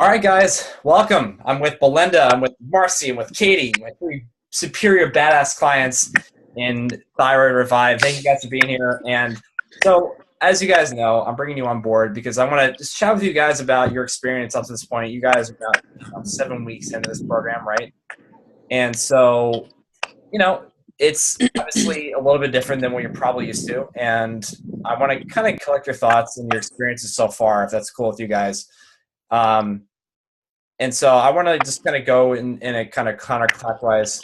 All right, guys, welcome. I'm with Belinda, I'm with Marcy, I'm with Katie, my three superior badass clients in Thyroid Revive. Thank you guys for being here. And so, as you guys know, I'm bringing you on board because I want to just chat with you guys about your experience up to this point. You guys are about 7 weeks into this program, right? And so, it's obviously a little bit different than what you're probably used to. And I want to kind of collect your thoughts and your experiences so far, if that's cool with you guys. Um, and so I want to just kind of go in a kind of counterclockwise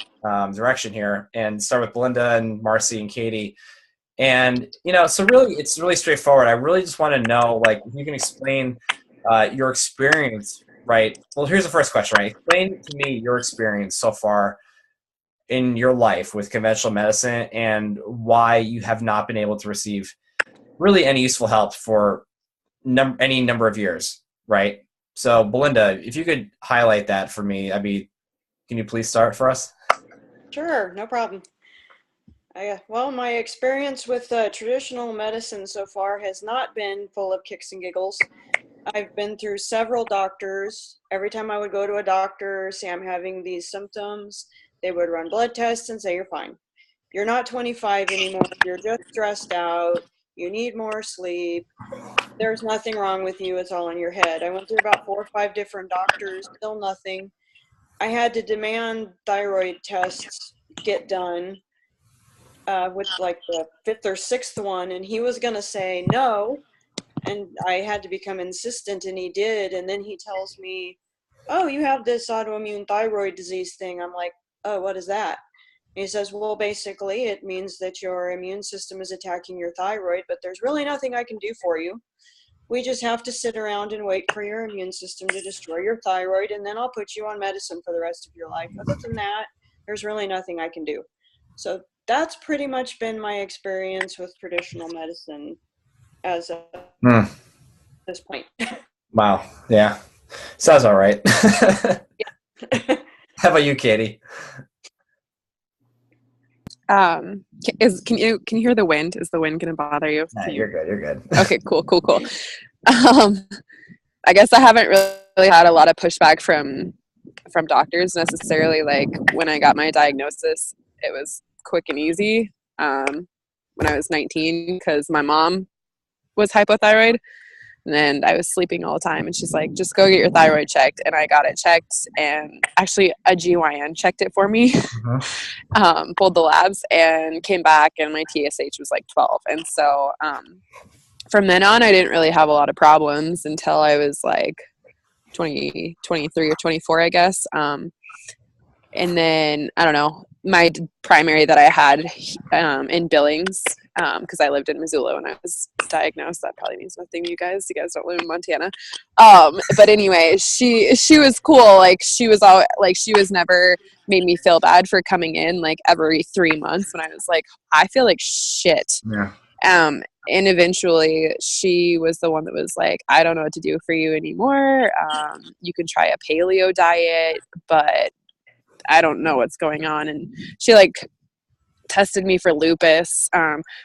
direction here and start with Belinda and Marcy and Katie. And, so really, it's really straightforward. I really just want to know, like, if you can explain your experience, right? Well, here's the first question, right? Explain to me your experience so far in your life with conventional medicine and why you have not been able to receive really any useful help for any number of years, right? So, Belinda, if you could highlight that for me, can you please start for us? Sure, no problem. Well, my experience with traditional medicine so far has not been full of kicks and giggles. I've been through several doctors. Every time I would go to a doctor, say I'm having these symptoms, they would run blood tests and say, you're fine. You're not 25 anymore. You're just stressed out. You need more sleep. There's nothing wrong with you. It's all in your head. I went through about 4 or 5 different doctors, still nothing. I had to demand thyroid tests get done with like the 5th or 6th one, and he was going to say no, and I had to become insistent, and he did. And then he tells me, oh, you have this autoimmune thyroid disease thing. I'm like, oh, what is that? He says, well, basically it means that your immune system is attacking your thyroid, but there's really nothing I can do for you. We just have to sit around and wait for your immune system to destroy your thyroid, and then I'll put you on medicine for the rest of your life. Other than that, there's really nothing I can do. So that's pretty much been my experience with traditional medicine as of this point. Wow. Yeah. Sounds all right. Yeah. How about you, Katie? Can you hear the wind? Is the wind going to bother you? Nah, you're good. You're good. Okay, cool. I guess I haven't really had a lot of pushback from doctors necessarily. Like when I got my diagnosis, it was quick and easy. When I was 19, because my mom was hypothyroid, and I was sleeping all the time, and she's like, just go get your thyroid checked. And I got it checked, and actually a GYN checked it for me. Pulled the labs and came back, and my TSH was like 12. And so from then on, I didn't really have a lot of problems until I was like 23 or 24, I guess. And then, I don't know, my primary that I had in Billings, because I lived in Missoula when I was diagnosed. That probably means nothing to you guys. You guys don't live in Montana. But anyway, she was cool. Like she was never made me feel bad for coming in like every 3 months when I was like, I feel like shit. Yeah. And eventually she was the one that was like, I don't know what to do for you anymore. You can try a paleo diet, but I don't know what's going on. And she like tested me for lupus,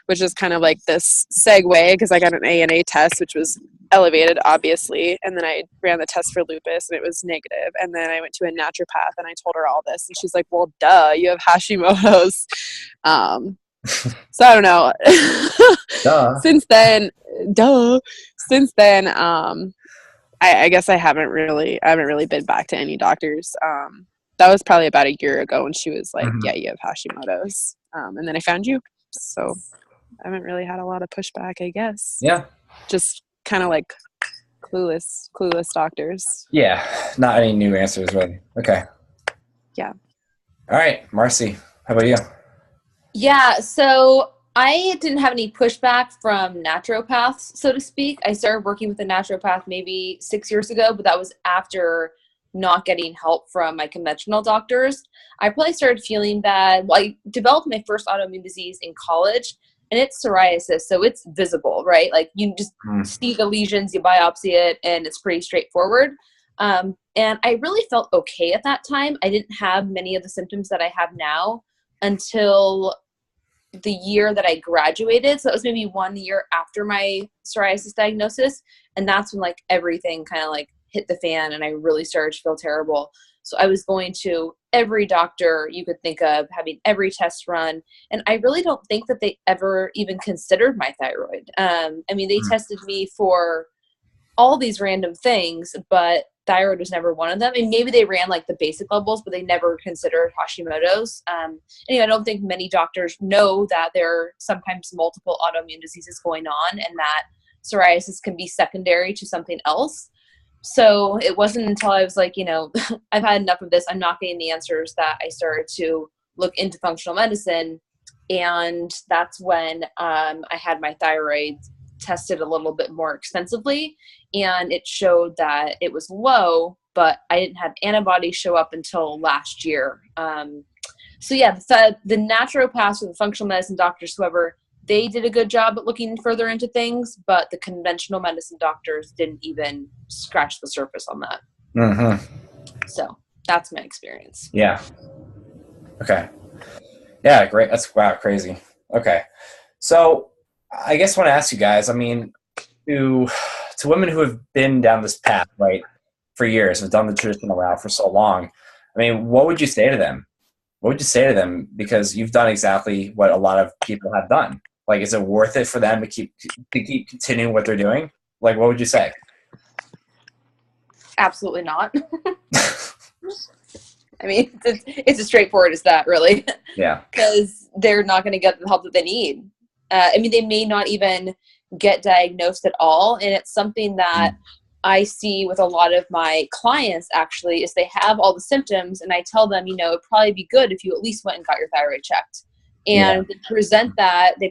which is kind of like this segue because I got an ANA test, which was elevated, obviously. And then I ran the test for lupus and it was negative. And then I went to a naturopath and I told her all this. And she's like, well, duh, you have Hashimotos. So I don't know. Duh. Since then, I guess I haven't really been back to any doctors. That was probably about a year ago when she was like, yeah, you have Hashimotos. And then I found you. So I haven't really had a lot of pushback, I guess. Yeah. Just kind of like clueless doctors. Yeah. Not any new answers, really. Okay. Yeah. All right. Marcy, how about you? Yeah. So I didn't have any pushback from naturopaths, so to speak. I started working with a naturopath maybe 6 years ago, but that was after not getting help from my conventional doctors. I probably started feeling bad. Well, I developed my first autoimmune disease in college, and it's psoriasis, so it's visible, right? Like you just see the lesions, you biopsy it, and it's pretty straightforward. And I really felt okay at that time. I didn't have many of the symptoms that I have now until the year that I graduated. So that was maybe 1 year after my psoriasis diagnosis. And that's when like everything kind of like hit the fan and I really started to feel terrible. So I was going to every doctor you could think of, having every test run. And I really don't think that they ever even considered my thyroid. I mean, they tested me for all these random things, but thyroid was never one of them. And maybe they ran like the basic levels, but they never considered Hashimoto's. I don't think many doctors know that there are sometimes multiple autoimmune diseases going on and that psoriasis can be secondary to something else. So it wasn't until I was like, I've had enough of this, I'm not getting the answers, that I started to look into functional medicine. And that's when I had my thyroid tested a little bit more extensively, and it showed that it was low, but I didn't have antibodies show up until last year. The naturopaths or the functional medicine doctors, whoever, they did a good job at looking further into things, but the conventional medicine doctors didn't even scratch the surface on that. Mm-hmm. So that's my experience. Yeah. Okay. Yeah, great. That's crazy. Okay. So I guess I want to ask you guys, I mean, to women who have been down this path, right, for years, have done the traditional route for so long, I mean, what would you say to them? What would you say to them? Because you've done exactly what a lot of people have done. Like, is it worth it for them to keep continuing what they're doing? Like, what would you say? Absolutely not. I mean, it's as straightforward as that, really. Yeah. Because they're not going to get the help that they need. They may not even get diagnosed at all. And it's something that I see with a lot of my clients, actually, is they have all the symptoms, and I tell them, it'd probably be good if you at least went and got your thyroid checked. And they present the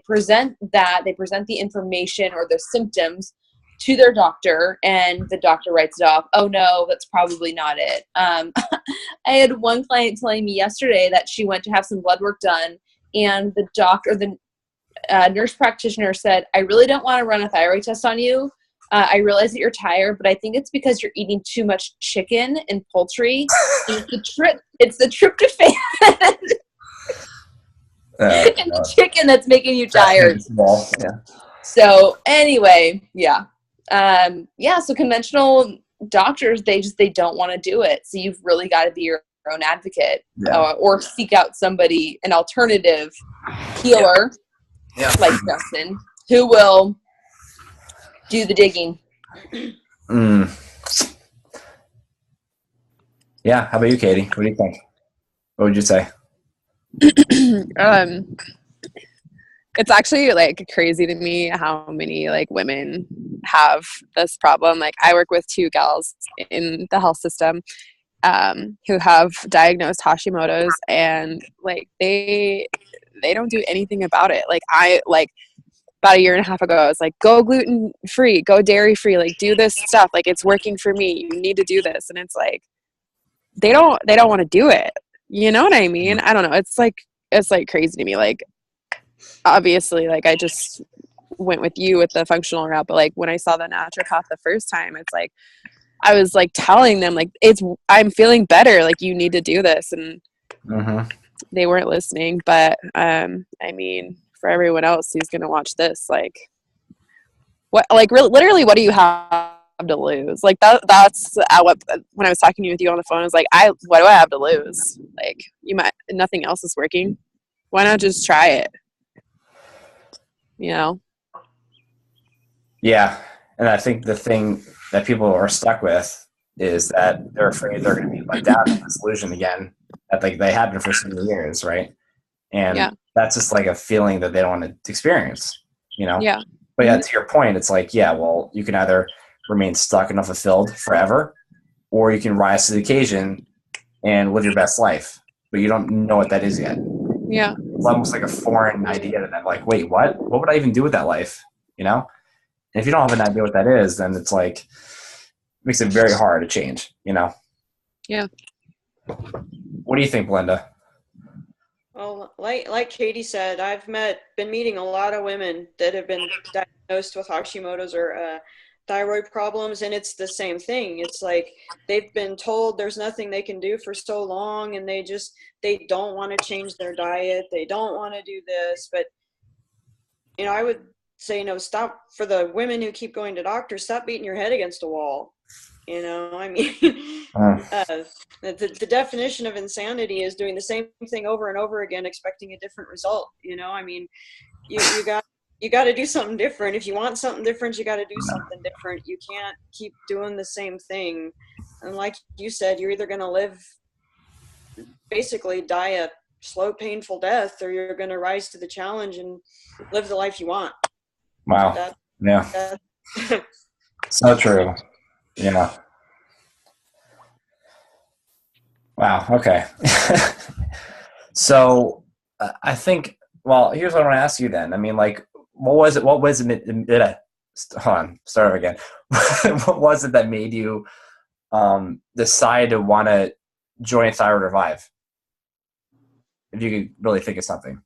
information or the symptoms to their doctor, and the doctor writes it off. Oh no, that's probably not it. I had one client telling me yesterday that she went to have some blood work done, and the nurse practitioner said, I really don't want to run a thyroid test on you. I realize that you're tired, but I think it's because you're eating too much chicken and poultry. It's the tryptophan and the chicken that's making you tired. Yeah. So anyway, so conventional doctors, they don't want to do it. So you've really got to be your own advocate, or seek out an alternative healer, like Justin, who will do the digging. Yeah. How about you, Katie? What do you think? What would you say? It's actually like crazy to me how many like women have this problem. Like, I work with 2 gals in the health system who have diagnosed Hashimoto's, and like they don't do anything about it. Like, about a year and a half ago, I was like, go gluten free, go dairy free, like do this stuff. Like, it's working for me. You need to do this. And it's like, they don't want to do it. You know what I mean? I don't know. It's like crazy to me. Like, obviously, like, I just went with you with the functional route, but like when I saw the naturopath the first time, it's like, I was like telling them like, I'm feeling better. Like, you need to do this. And they weren't listening. But, I mean, for everyone else who's going to watch this, like, what, like, literally, what do you have to lose? Like, that's what, when I was talking with you on the phone, I was like, what do I have to lose? Like, nothing else is working. Why not just try it? Yeah. And I think the thing that people are stuck with is that they're afraid they're going to be let down in this illusion again, that like they have been for so many years, right? And that's just like a feeling that they don't want to experience, Yeah. But to your point, it's like, well, you can either remain stuck and unfulfilled forever, or you can rise to the occasion and live your best life, but you don't know what that is yet. Yeah. It's almost like a foreign idea to them. Like, wait, what? What would I even do with that life? And if you don't have an idea what that is, then it's like, it makes it very hard to change, Yeah. What do you think, Belinda? Well, like Katie said, I've been meeting a lot of women that have been diagnosed with Hashimoto's or thyroid problems, and it's the same thing. It's like they've been told there's nothing they can do for so long, and they don't want to change their diet. They don't want to do this, but I would say, stop. For the women who keep going to doctors, stop beating your head against a wall. I mean, the definition of insanity is doing the same thing over and over again, expecting a different result. I mean, you got to do something different. If you want something different, you got to do something different. You can't keep doing the same thing. And like you said, you're either going to basically die a slow, painful death, or you're going to rise to the challenge and live the life you want. Wow. Yeah. So true. Yeah. Wow. Okay. So I think, well, here's what I want to ask you then. I mean, like, what was it? Hold on, start over again. What was it that made you decide to want to join Thyroid Revive? If you could really think of something.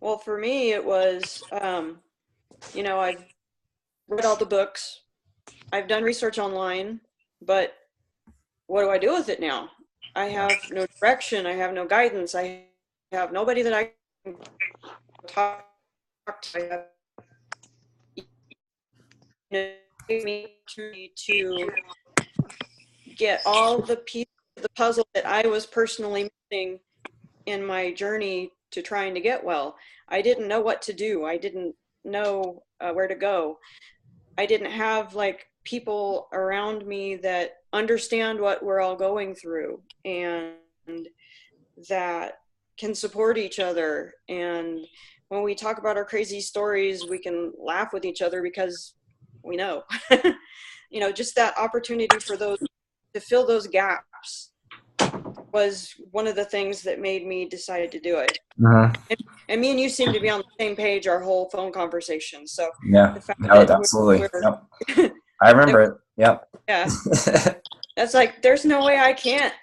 Well, for me, it was, I've read all the books. I've done research online, but what do I do with it now? I have no direction. I have no guidance. I have nobody that I can talk to. I have to get all the pieces of the puzzle that I was personally missing in my journey to trying to get well. I didn't know what to do. I didn't know where to go. I didn't have people around me that understand what we're all going through and that can support each other. And when we talk about our crazy stories, we can laugh with each other because we know, just that opportunity for those to fill those gaps was one of the things that made me decide to do it. And me and you seem to be on the same page our whole phone conversation. So yeah, absolutely. Yep. I remember it. Yep. Yeah. That's there's no way I can't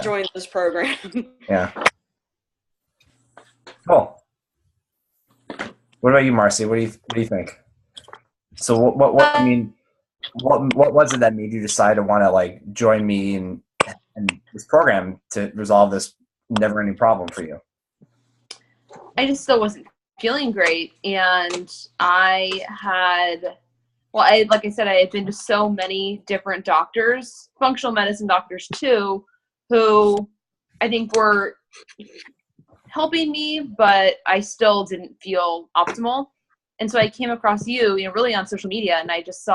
join this program. Yeah. Cool. What about you, Marcy? What do you think? So what I mean, what was it that made you decide to want to join me and this program to resolve this never-ending problem for you? I just still wasn't feeling great, and like I said, I had been to so many different doctors, functional medicine doctors too, who I think were helping me, but I still didn't feel optimal. And so I came across you, really on social media, and I just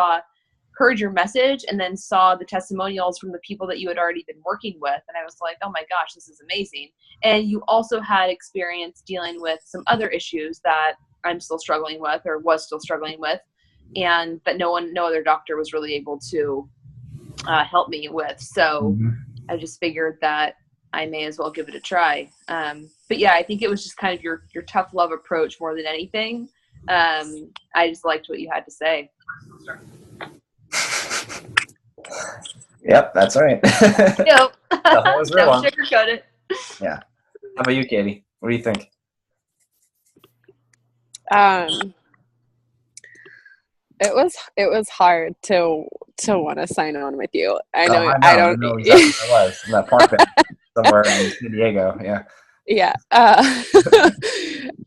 heard your message and then saw the testimonials from the people that you had already been working with. And I was like, oh my gosh, this is amazing. And you also had experience dealing with some other issues that I'm still struggling with or was still struggling with, and that no other doctor was really able to help me with. So I just figured that I may as well give it a try. But yeah, I think it was just kind of your tough love approach more than anything. I just liked what you had to say. Yep, that's right. Yep. Don't sugarcoat it. Yeah. How about you, Katie? What do you think? It was hard to want to sign on with you. I know exactly what it was in that park somewhere in San Diego. Yeah. Yeah.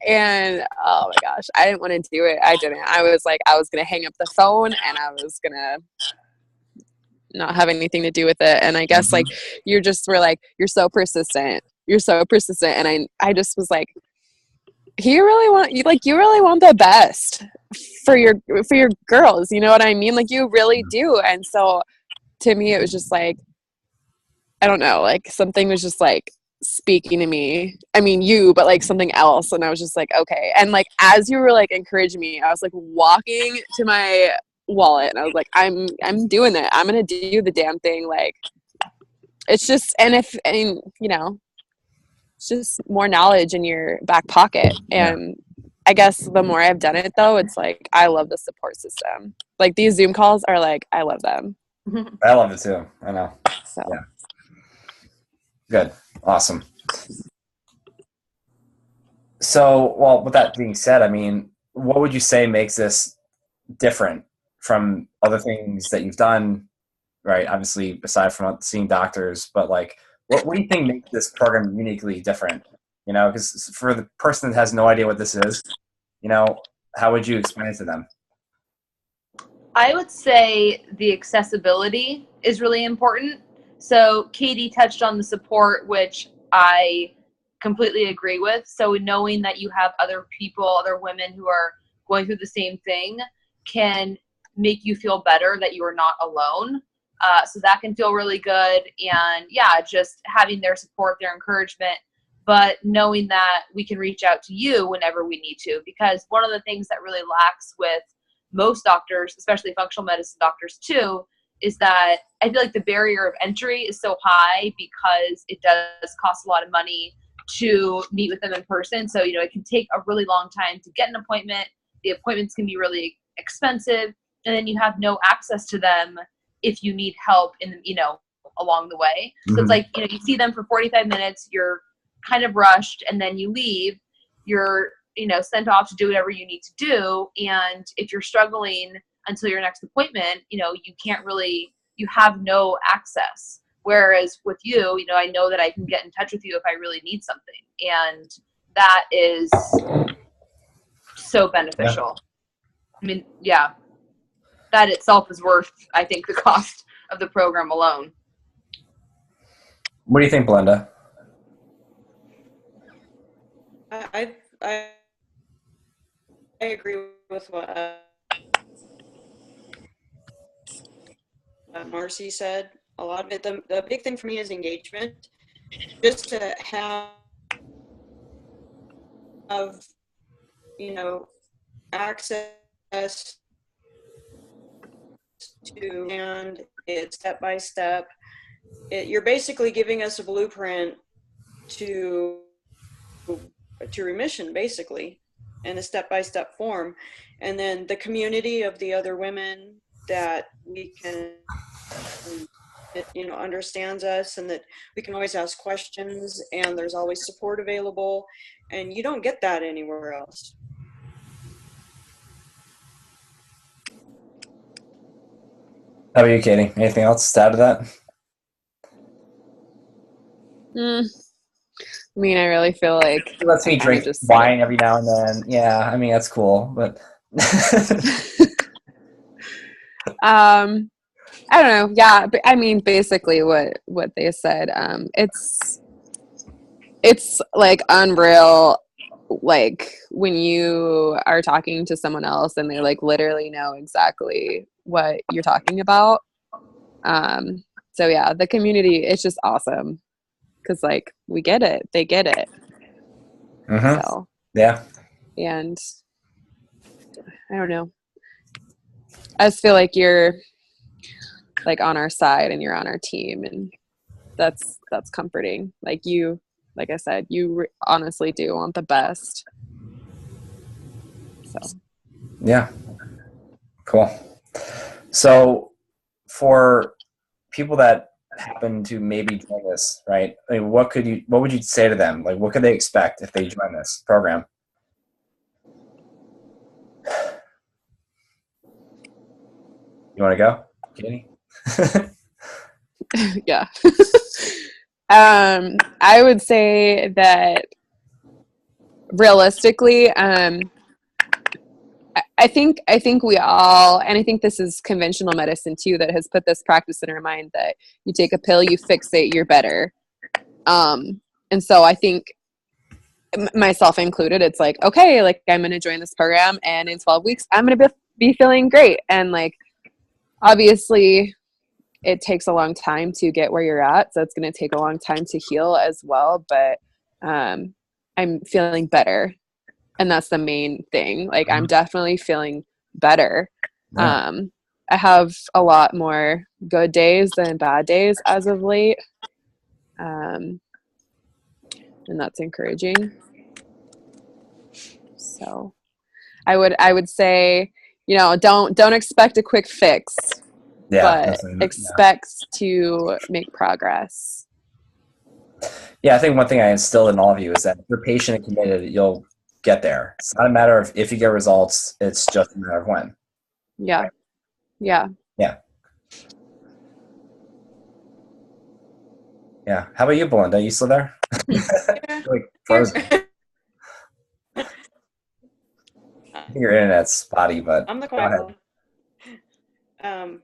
And oh my gosh, I didn't want to do it. I didn't. I was going to hang up the phone and I was going to not have anything to do with it. And I guess you just were you're so persistent. You're so persistent. And I just was like, you really want the best for your girls. You know what I mean? You really do. And so to me, it was just I don't know, something was just speaking to me. I mean, you, but something else. And I was just okay. And as you were encouraging me, I was walking to my wallet and I was I'm doing it. I'm going to do the damn thing. It's just, it's just more knowledge in your back pocket. And I guess the more I've done it though, it's I love the support system. These Zoom calls are I love them. I love it too. I know. So yeah. Good. Awesome. So, well, with that being said, I mean, what would you say makes this different from other things that you've done, right? Obviously, aside from seeing doctors, but what do you think makes this program uniquely different? Because for the person that has no idea what this is, how would you explain it to them? I would say the accessibility is really important. So Katie touched on the support, which I completely agree with. So knowing that you have other people, other women who are going through the same thing can make you feel better that you are not alone. So that can feel really good. And yeah, just having their support, their encouragement, but knowing that we can reach out to you whenever we need to. Because one of the things that really lacks with most doctors, especially functional medicine doctors too, is that I feel like the barrier of entry is so high because it does cost a lot of money to meet with them in person. So, it can take a really long time to get an appointment. The appointments can be really expensive, and then you have no access to them if you need help along the way. So it's like, you see them for 45 minutes, you're kind of rushed, and then you leave. You're sent off to do whatever you need to do. And if you're struggling until your next appointment, you have no access. Whereas with you, I know that I can get in touch with you if I really need something. And that is so beneficial. Yeah. I mean, yeah, that itself is worth, I think, the cost of the program alone. What do you think, Belinda? I agree with what Marcy said. A lot of it, the big thing for me is engagement. Just to have access to, and it's step by step. You're basically giving us a blueprint to remission, basically, in a step-by-step form. And then the community of the other women that we can, understands us, and that we can always ask questions, and there's always support available, and you don't get that anywhere else. How about you, Katie? Anything else to add to that? I mean, I really feel like He lets me drink wine every now and then. Yeah, I mean, that's cool, but I don't know. Yeah, but I mean, basically what they said. It's like unreal, like when you are talking to someone else and they like literally know exactly what you're talking about. So yeah, the community, it's just awesome because like we get it, they get it. So yeah, and I don't know. I just feel like you're like on our side and you're on our team, and that's comforting. Like I said, you honestly do want the best. So yeah, cool. So for people that happen to maybe join this, right? I mean, what would you say to them? Like, what could they expect if they join this program? You want to go, Katie? yeah. I would say that realistically, I think we all, and I think this is conventional medicine too, that has put this practice in our mind that you take a pill, you fix it, you're better. And so I think, myself included, it's like, okay, like I'm going to join this program, and in 12 weeks, I'm going to be feeling great. And like, obviously, it takes a long time to get where you're at, so it's going to take a long time to heal as well. But I'm feeling better. And that's the main thing. Like, I'm definitely feeling better. Yeah. I have a lot more good days than bad days as of late. And that's encouraging. So I would say, don't expect a quick fix, but expect to make progress. Yeah, I think one thing I instilled in all of you is that if you're patient and committed, you'll get there. It's not a matter of if you get results, it's just a matter of when. Yeah. Right? Yeah. Yeah. Yeah. How about you, Belinda? You still there? Like frozen. I think your internet's spotty, but I'm the go quiet ahead. one. Um,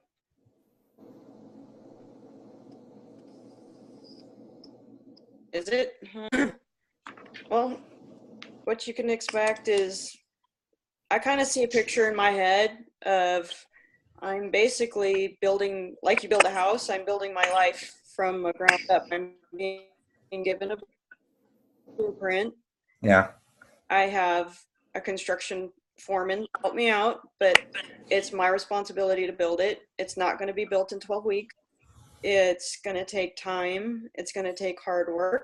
is it? Well, what you can expect is I kind of see a picture in my head of I'm basically building, like you build a house, I'm building my life from the ground up. I'm being given a blueprint. Yeah. I have a construction foreman help me out, but it's my responsibility to build it. It's not going to be built in 12 weeks. It's going to take time. It's going to take hard work.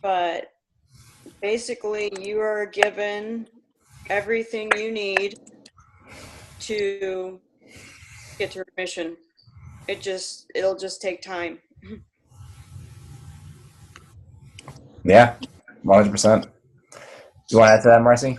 But basically, you are given everything you need to get to remission. It'll just take time. Yeah. 100%. You want to add to that, Marcy?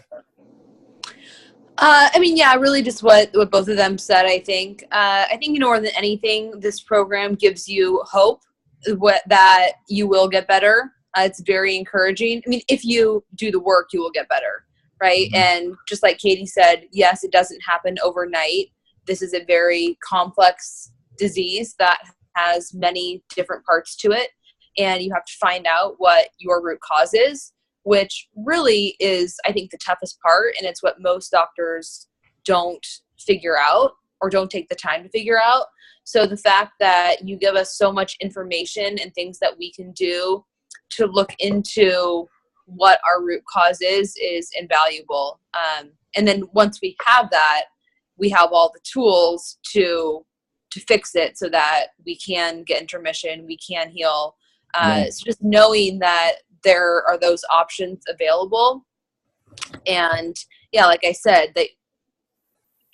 I mean, yeah, really just what both of them said, I think. I think, more than anything, this program gives you hope that you will get better. It's very encouraging. I mean, if you do the work, you will get better, right? Mm-hmm. And just like Katie said, yes, it doesn't happen overnight. This is a very complex disease that has many different parts to it, and you have to find out what your root cause is, which really is, I think, the toughest part, and it's what most doctors don't figure out or don't take the time to figure out. So the fact that you give us so much information and things that we can do to look into what our root cause is invaluable. And then once we have that, we have all the tools to fix it so that we can get into remission, we can heal. So just knowing that there are those options available. And yeah, like I said, that,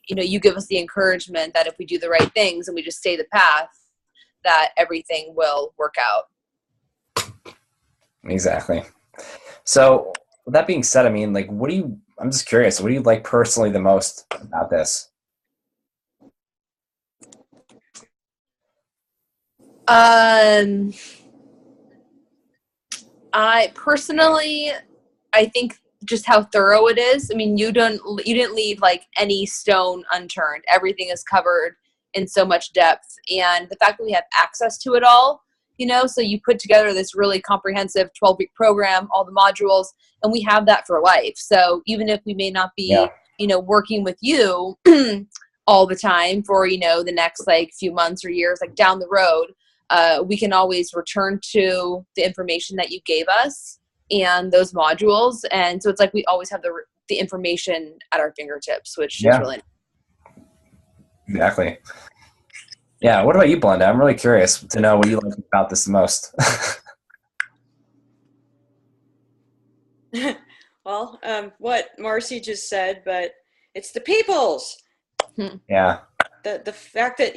you give us the encouragement that if we do the right things and we just stay the path, that everything will work out. Exactly. So with that being said, I mean, like, I'm just curious, what do you like personally the most about this? I personally, I think just how thorough it is. I mean, you didn't leave like any stone unturned. Everything is covered in so much depth, and the fact that we have access to it all, so you put together this really comprehensive 12-week program, all the modules, and we have that for life. So even if we may not be, working with you all the time for, the next like few months or years, like down the road, we can always return to the information that you gave us and those modules. And so it's like we always have the information at our fingertips, which is really nice. Exactly. Yeah. What about you, Belinda? I'm really curious to know what you like about this the most. Well, what Marcy just said, but it's the peoples. Yeah. The fact that,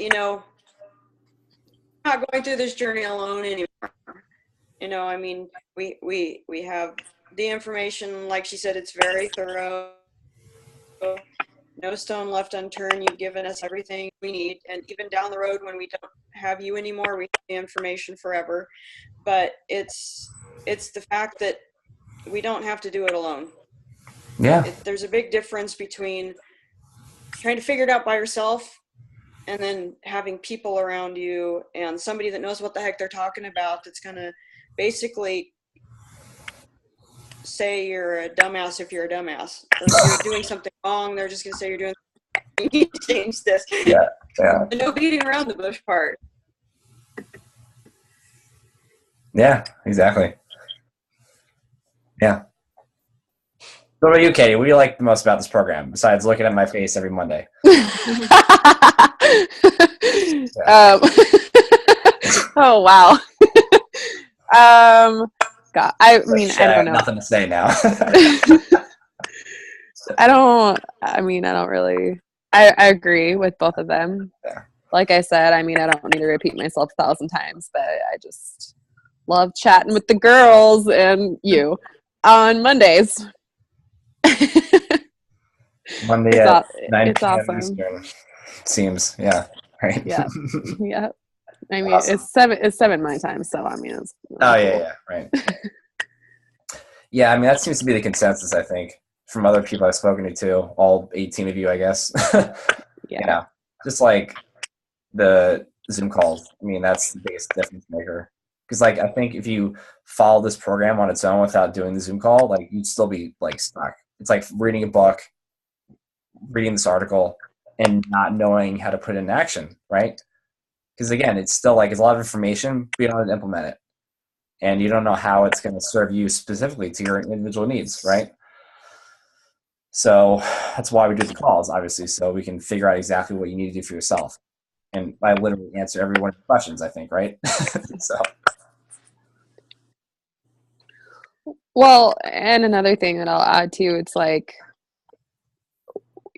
not going through this journey alone anymore. I mean, we have the information, like she said, it's very thorough. No stone left unturned. You've given us everything we need. And even down the road when we don't have you anymore, we have the information forever. But it's the fact that we don't have to do it alone. Yeah. There's a big difference between trying to figure it out by yourself and then having people around you and somebody that knows what the heck they're talking about that's going to basically say you're a dumbass if you're a dumbass. Or if you're doing something wrong, they're just going to say you're doing something. You need to change this. Yeah. And no beating around the bush part. Yeah, exactly. Yeah. What about you, Katie? What do you like the most about this program besides looking at my face every Monday? Oh, wow. God, I mean, I don't know. Nothing to say now. I don't really, I agree with both of them. Yeah. Like I said, I mean, I don't need to repeat myself 1,000 times, but I just love chatting with the girls and you on Mondays. Monday at 9 it's p.m. awesome. Eastern. Seems, yeah. Right. Yeah. Yeah. I mean, Awesome. It's 7 my time, so I mean, it's Oh, yeah, right. Yeah, I mean, that seems to be the consensus, I think, from other people I've spoken to, too. All 18 of you, I guess. Yeah. just like the Zoom calls. I mean, that's the biggest difference maker. Because like I think if you follow this program on its own without doing the Zoom call, like you'd still be like stuck. It's like reading a book, reading this article, and not knowing how to put it in action, right? Because again, it's still like it's a lot of information, but you don't know how to implement it, and you don't know how it's going to serve you specifically to your individual needs, right? So that's why we do the calls, obviously, so we can figure out exactly what you need to do for yourself. And I literally answer every one of your questions, I think, right? So. Well, and another thing that I'll add too, it's like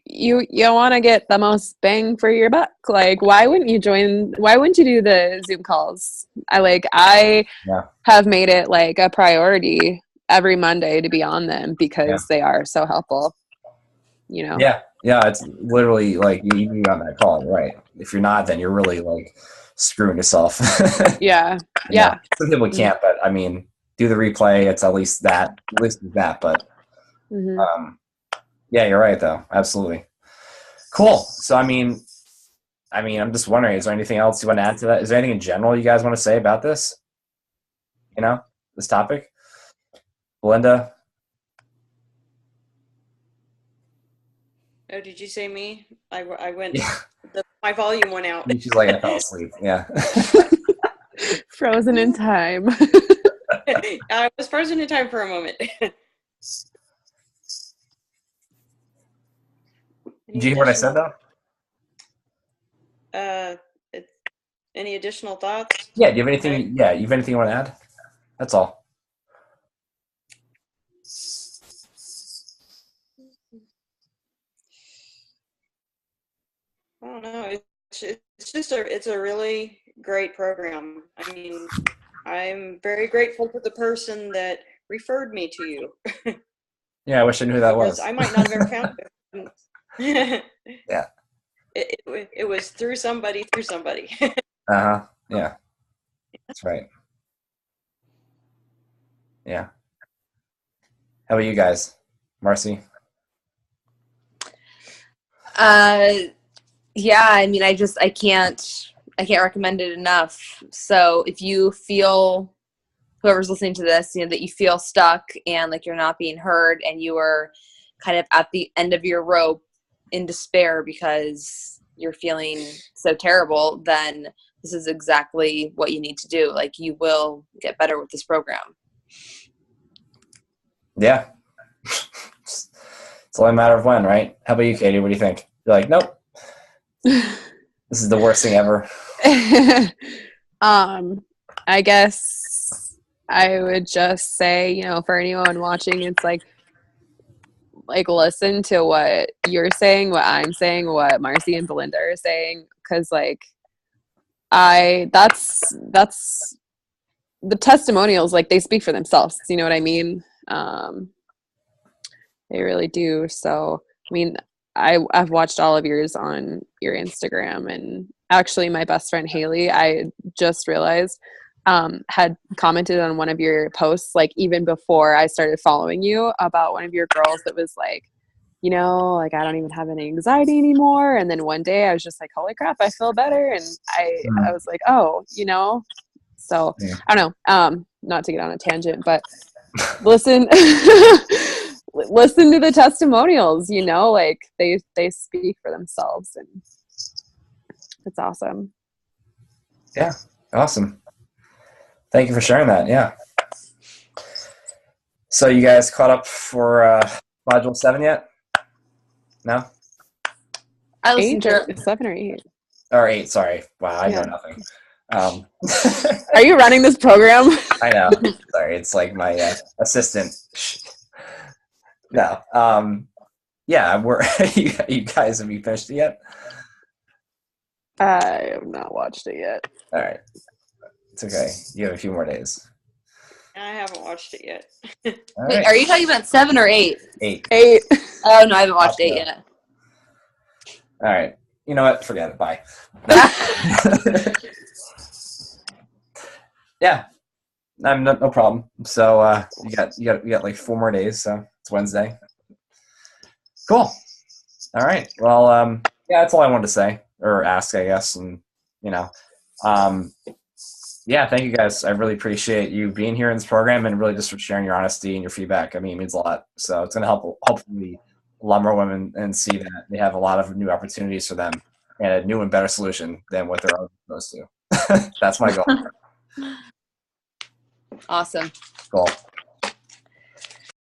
you want to get the most bang for your buck. Like, why wouldn't you do the Zoom calls? I have made it like a priority every Monday to be on them because they are so helpful. You know? Yeah, it's literally like you need to be on that call, right? If you're not, then you're really like screwing yourself. Yeah. Some people can't, but I mean, do the replay. It's at least that, but yeah, you're right though. Absolutely. Cool. So, I mean, I'm just wondering, is there anything else you want to add to that? Is there anything in general you guys want to say about this? You know, this topic? Belinda? Oh, did you say me? I went, my volume went out. She's like, I fell asleep. Yeah. Frozen in time. I was frozen in time for a moment. Did you hear what I said though? Any additional thoughts? Yeah. Do you have anything? Yeah. You have anything you want to add? That's all. I don't know. It's a really great program. I mean, I'm very grateful to the person that referred me to you. Yeah, I wish I knew who that was. I might not have ever found it. Yeah. It was through somebody. Yeah. That's right. Yeah. How about you guys, Marcy? Yeah, I mean, I can't recommend it enough. So if you feel, whoever's listening to this, that you feel stuck and like you're not being heard and you are kind of at the end of your rope in despair because you're feeling so terrible, then this is exactly what you need to do. Like, you will get better with this program. Yeah. It's only a matter of when, right? How about you, Katie? What do you think? You're like, nope. This is the worst thing ever. I guess I would just say, for anyone watching, it's like listen to what you're saying, what I'm saying, what Marcy and Belinda are saying, because that's the testimonials, like, they speak for themselves. You know what I mean? They really do. So, I mean, I've watched all of yours on your Instagram, and actually my best friend Haley, I just realized, had commented on one of your posts, like even before I started following you, about one of your girls that was like, like, I don't even have any anxiety anymore. And then one day I was just like, holy crap, I feel better. And I was like, oh, so I don't know, not to get on a tangent, but listen to the testimonials, like they speak for themselves, and it's awesome. Yeah. Awesome. Thank you for sharing that. Yeah. So you guys caught up for module 7 yet? No? I listened to 7 or 8. Or 8, sorry. Wow, I know nothing. Are you running this program? I know. Sorry, it's like my assistant. No. Yeah, you guys, have you finished it yet? I have not watched it yet. All right. It's okay. You have a few more days. I haven't watched it yet. Wait, right. Are you talking about 7 or 8? 8. 8. Oh, no, I haven't watched 8 yet. All right. You know what? Forget it. Bye. Yeah. No problem. So you got like 4 more days, so it's Wednesday. Cool. All right. Well, yeah, that's all I wanted to say. or ask, I guess. And, you know, yeah, thank you guys. I really appreciate you being here in this program and really just for sharing your honesty and your feedback. I mean, it means a lot. So it's going to help hopefully a lot more women and see that they have a lot of new opportunities for them and a new and better solution than what they're supposed to. That's my goal. Awesome. Cool.